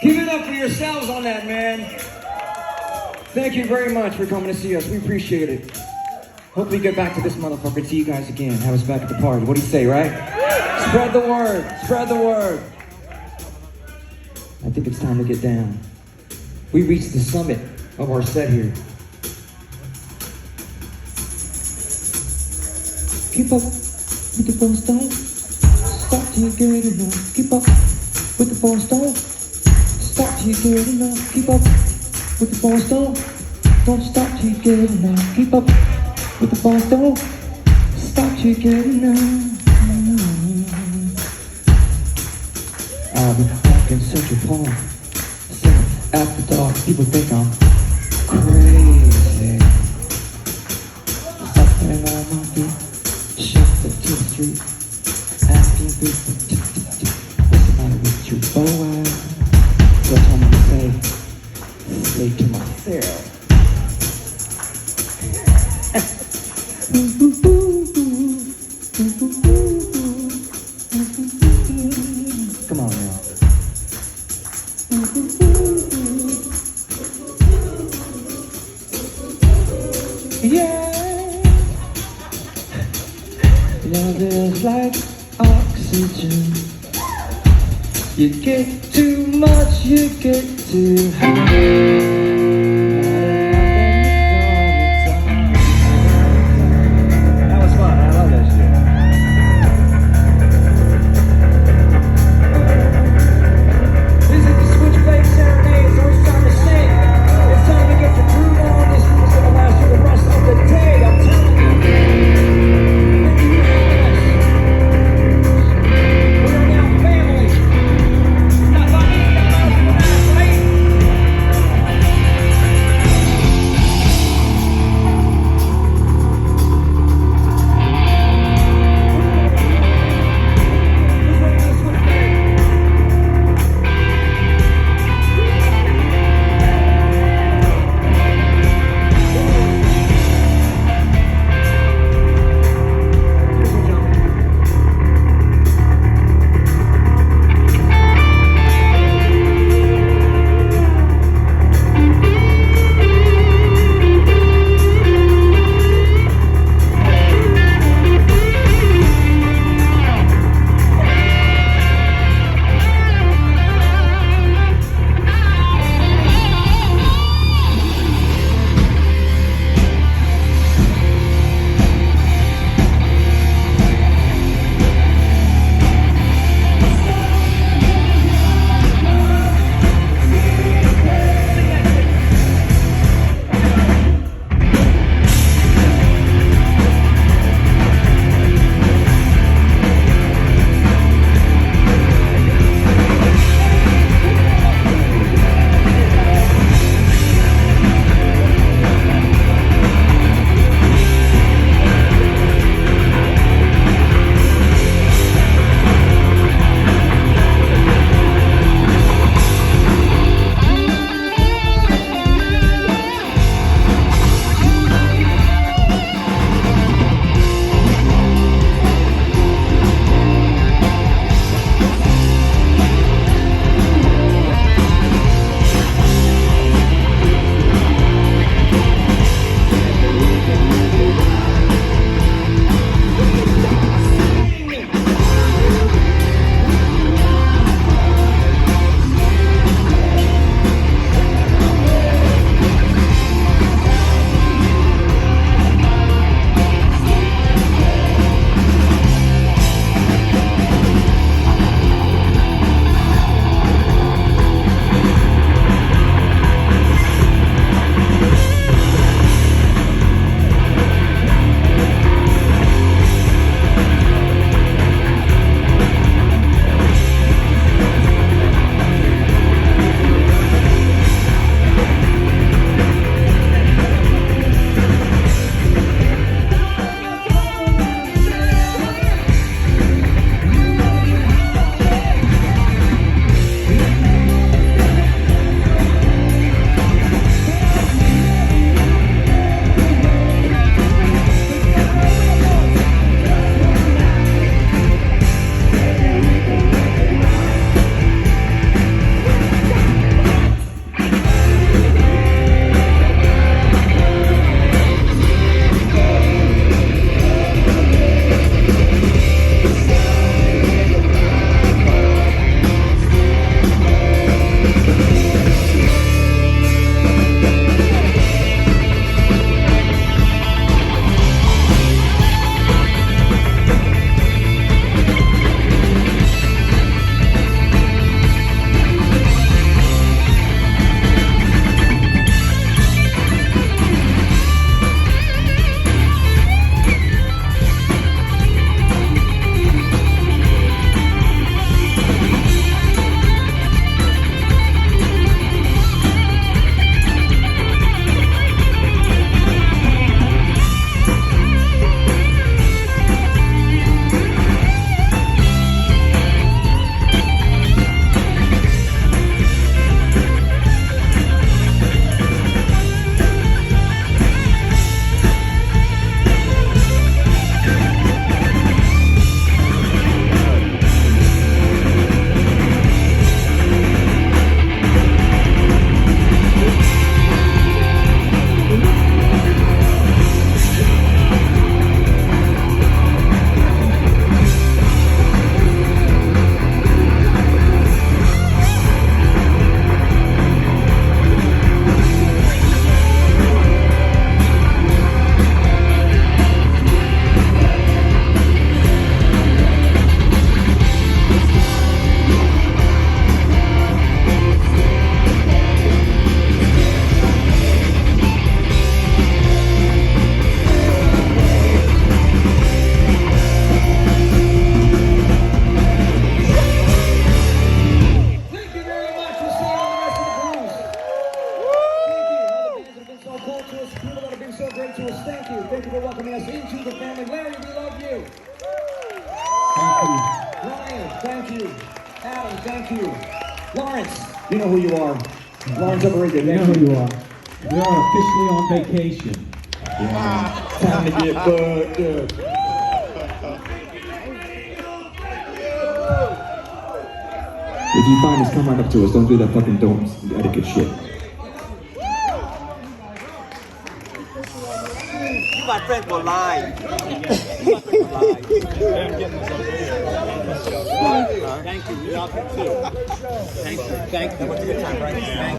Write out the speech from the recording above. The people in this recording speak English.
Give it up for yourselves on that, man. Thank you very much for coming to see us. We appreciate it. Hope we get back to this motherfucker and see you guys again. Have us back at the party. What do you say, right? Spread the word. Spread the word. I think it's time to get down. We reached the summit of our set here. Keep up with the phone style. Stop till you get enough. Keep up with the phone style. Stop till you get enough. Keep up with the phone style. Don't stop till you get enough. Keep up with the phone style. Stop till you get enough. I've been walking Central Park, singing after dark. People think I'm crazy. Up and on my feet, shuffling to the street, asking people, what's the matter with you, boy? So I told me to say to myself. Come on now. Yeah. Love is like oxygen. You get too much, you get too high. for welcoming us into the family. Larry, we love you. Thank you. Ryan, thank you. Adam, thank you. Lawrence, you know who you are. Lawrence Overrated, You thank know who you are. We are officially on vacation. Time to get fucked up. If you find us, come right up to us. Don't do that fucking etiquette shit. You my friend for life. Thank you. We love you too. Thank you. Thank you.